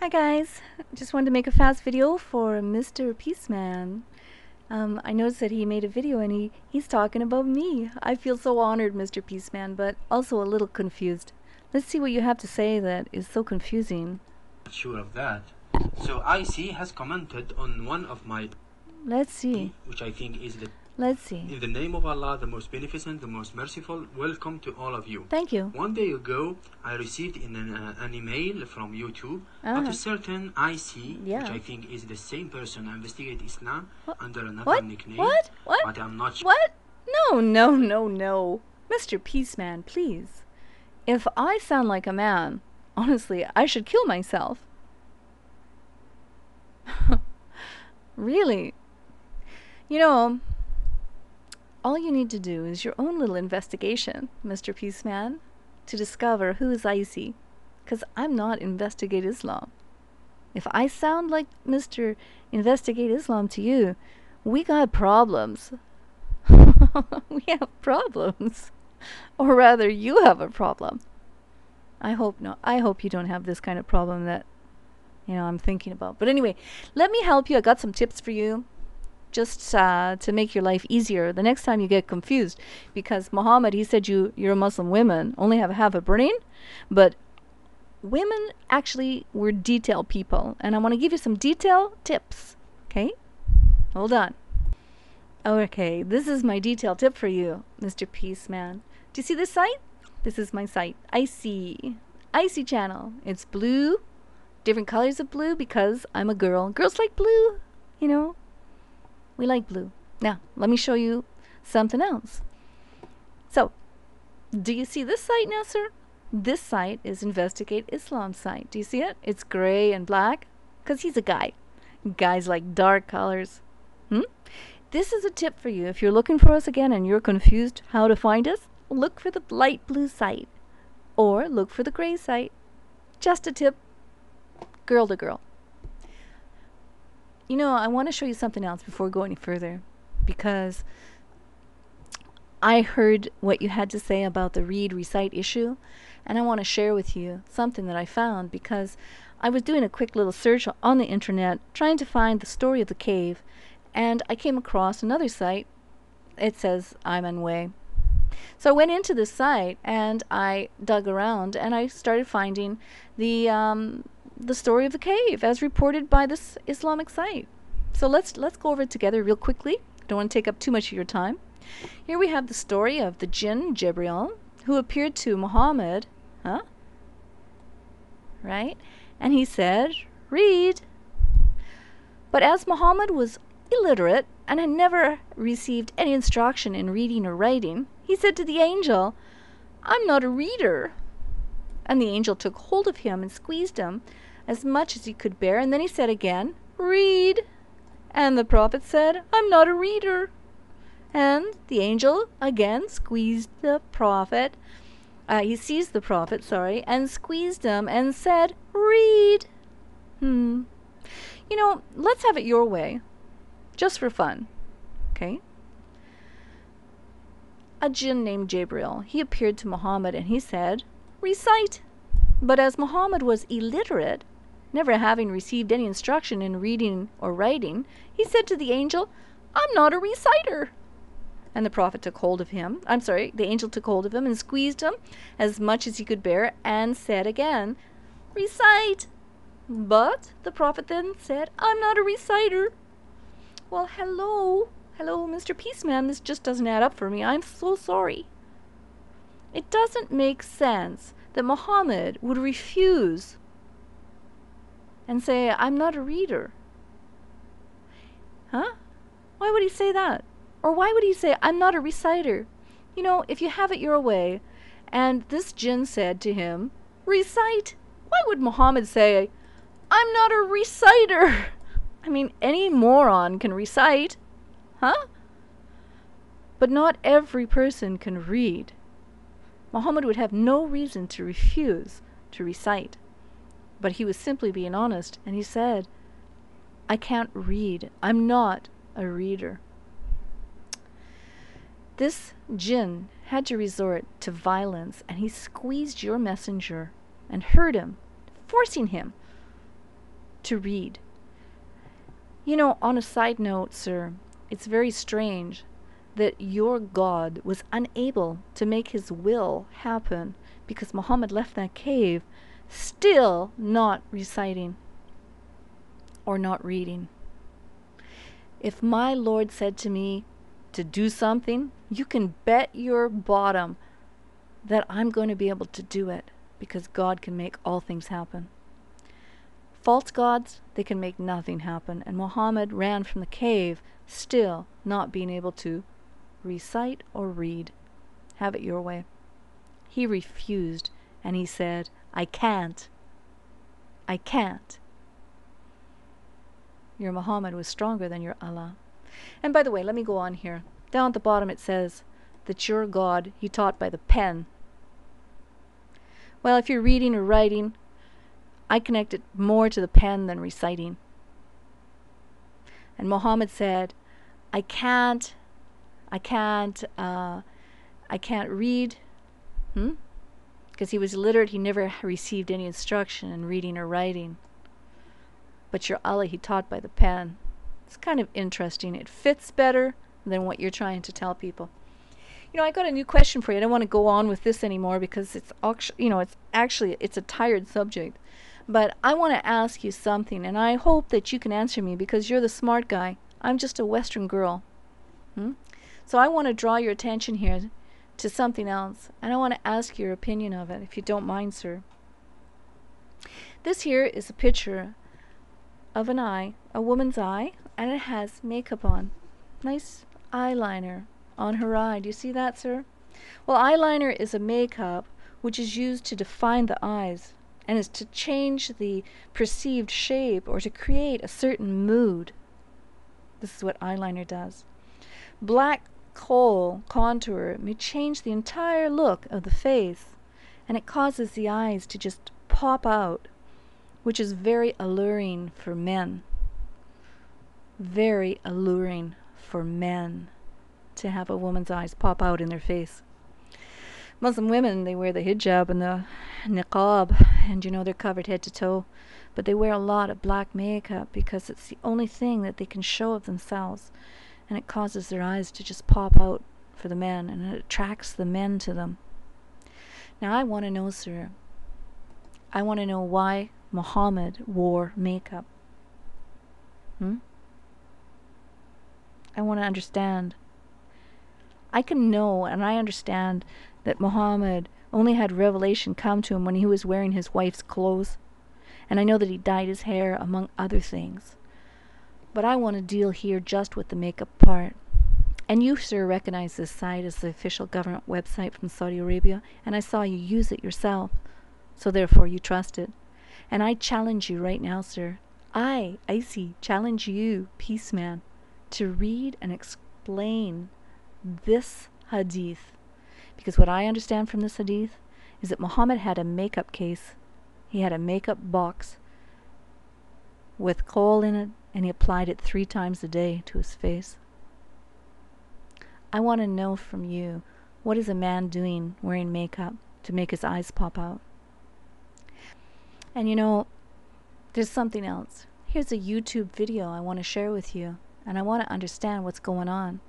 Hi guys, just wanted to make a fast video for Mr. Peaceman. I noticed that he made a video and he's talking about me. I feel so honored, Mr. Peaceman, but also a little confused. Let's see what you have to say that is so confusing. Sure of that. So IC has commented on one of my Let's see. which I think is the Let's see. in the name of Allah, the most beneficent, the most merciful, welcome to all of you. Thank you. One day ago, I received an email from YouTube that a certain IC, Yeah. which I think is the same person, Investigate Islam, under another What? nickname. What? But I'm not sure. What? No. Mr. Peaceman, please. If I sound like a man, honestly, I should kill myself. Really? You know, all you need to do is your own little investigation, Mr. Peaceman, to discover who is icy. Because I'm not Investigate Islam. If I sound like Mr. Investigate Islam to you, we got problems. We have problems. Or rather, you have a problem. I hope not. I hope you don't have this kind of problem that, I'm thinking about. But anyway, let me help you. I got some tips for you. Just to make your life easier the next time you get confused. Because Muhammad, he said you're Muslim women only have half a brain. But women actually were detail people. And I want to give you some detail tips. Okay? Hold on. Okay, this is my detail tip for you, Mr. Peaceman. Do you see this site? This is my site. Icy channel. It's blue. Different colors of blue because I'm a girl. Girls like blue, We like blue. Now, let me show you something else. So, do you see this site now, sir? This site is Investigate Islam site. Do you see it? It's gray and black because he's a guy. Guys like dark colors. This is a tip for you. If you're looking for us again and you're confused how to find us, look for the light blue site or look for the gray site. Just a tip. Girl to girl. I want to show you something else before we go any further, because I heard what you had to say about the read recite issue, and I want to share with you something that I found because I was doing a quick little search on the internet trying to find the story of the cave, and I came across another site. It says I'm Way. So I went into this site and I dug around and I started finding the story of the cave as reported by this Islamic site. So let's go over it together real quickly. Don't want to take up too much of your time. Here we have the story of the jinn Jibril who appeared to Muhammad, right? And he said, "Read." But as Muhammad was illiterate and had never received any instruction in reading or writing, he said to the angel, "I'm not a reader." And the angel took hold of him and squeezed him as much as he could bear, and then he said again, "Read." And the prophet said, "I'm not a reader." And the angel again squeezed the prophet. He seized the prophet, and squeezed him and said, "Read." Let's have it your way. Just for fun. Okay? A jinn named Jibril, he appeared to Muhammad and he said, "Recite." But as Muhammad was illiterate, never having received any instruction in reading or writing, he said to the angel, "I'm not a reciter." And the prophet took hold of him. The angel took hold of him and squeezed him as much as he could bear and said again, "Recite." But the prophet then said, "I'm not a reciter." Well, hello, Mr. Peaceman, this just doesn't add up for me. I'm so sorry. It doesn't make sense that Muhammad would refuse and say, "I'm not a reader." Why would he say that? Or why would he say, "I'm not a reciter"? If you have it your way, and this jinn said to him, "Recite," why would Muhammad say, "I'm not a reciter"? I mean, any moron can recite, But not every person can read. Muhammad would have no reason to refuse to recite. But he was simply being honest, and he said, "I can't read. I'm not a reader." This jinn had to resort to violence, and he squeezed your messenger and hurt him, forcing him to read. You know, on a side note, sir, it's very strange that your God was unable to make his will happen because Muhammad left that cave still not reciting or not reading. If my Lord said to me to do something, you can bet your bottom that I'm going to be able to do it because God can make all things happen. False gods, they can make nothing happen. And Muhammad ran from the cave still not being able to recite or read. Have it your way. He refused and he said, I can't. I can't. Your Muhammad was stronger than your Allah. And by the way, let me go on here. Down at the bottom it says that your God, he taught by the pen. Well, if you're reading or writing, I connect it more to the pen than reciting. And Muhammad said, I can't read. Because he was illiterate, he never received any instruction in reading or writing. But your Allah, he taught by the pen. It's kind of interesting. It fits better than what you're trying to tell people. You know, I got a new question for you. I don't want to go on with this anymore because it's actually, it's a tired subject. But I want to ask you something, and I hope that you can answer me because you're the smart guy. I'm just a Western girl. So I want to draw your attention here to something else, and I want to ask your opinion of it, if you don't mind, sir. This here is a picture of an eye, a woman's eye, and it has makeup on. Nice eyeliner on her eye. Do you see that, sir? Well, eyeliner is a makeup which is used to define the eyes and is to change the perceived shape or to create a certain mood. This is what eyeliner does. Black kohl contour may change the entire look of the face, and it causes the eyes to just pop out, which is very alluring for men. Very alluring for men to have a woman's eyes pop out in their face. Muslim women, they wear the hijab and the niqab, and you know they're covered head to toe, but they wear a lot of black makeup because it's the only thing that they can show of themselves, and it causes their eyes to just pop out for the men, and it attracts the men to them. Now I want to know, sir, I want to know why Muhammad wore makeup. I want to understand. I can know and I understand that Muhammad only had revelation come to him when he was wearing his wife's clothes, and I know that he dyed his hair among other things. But I want to deal here just with the makeup part. And you, sir, recognize this site as the official government website from Saudi Arabia, and I saw you use it yourself, so therefore you trust it. And I challenge you right now, sir. I, Icy, challenge you, peace man, to read and explain this hadith. Because what I understand from this hadith is that Muhammad had a makeup case. He had a makeup box with kohl in it, and he applied it 3 times a day to his face. I want to know from you, what is a man doing wearing makeup to make his eyes pop out? And you know, there's something else. Here's a YouTube video I want to share with you, and I want to understand what's going on.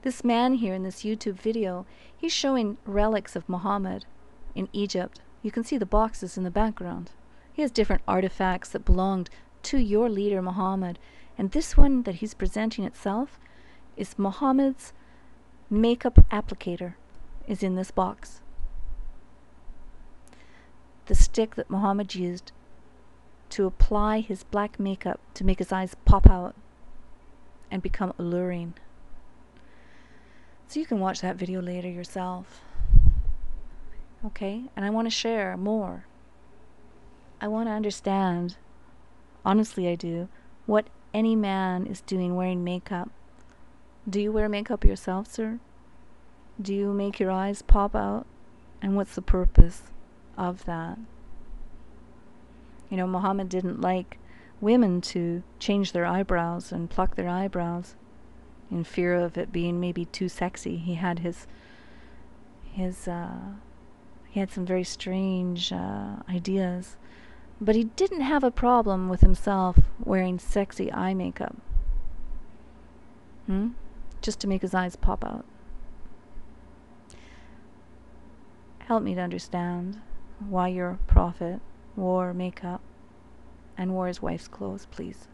This man here in this YouTube video, he's showing relics of Muhammad in Egypt. You can see the boxes in the background. He has different artifacts that belonged to your leader Muhammad, and this one that he's presenting itself is Muhammad's makeup applicator is in this box. The stick that Muhammad used to apply his black makeup to make his eyes pop out and become alluring. So you can watch that video later yourself. Okay? And I want to share more. I want to understand, honestly I do, what any man is doing wearing makeup. Do you wear makeup yourself, sir? Do you make your eyes pop out? And what's the purpose of that? You know, Muhammad didn't like women to change their eyebrows and pluck their eyebrows in fear of it being maybe too sexy. He had he had some very strange ideas. But he didn't have a problem with himself wearing sexy eye makeup. Just to make his eyes pop out. Help me to understand why your prophet wore makeup and wore his wife's clothes, please.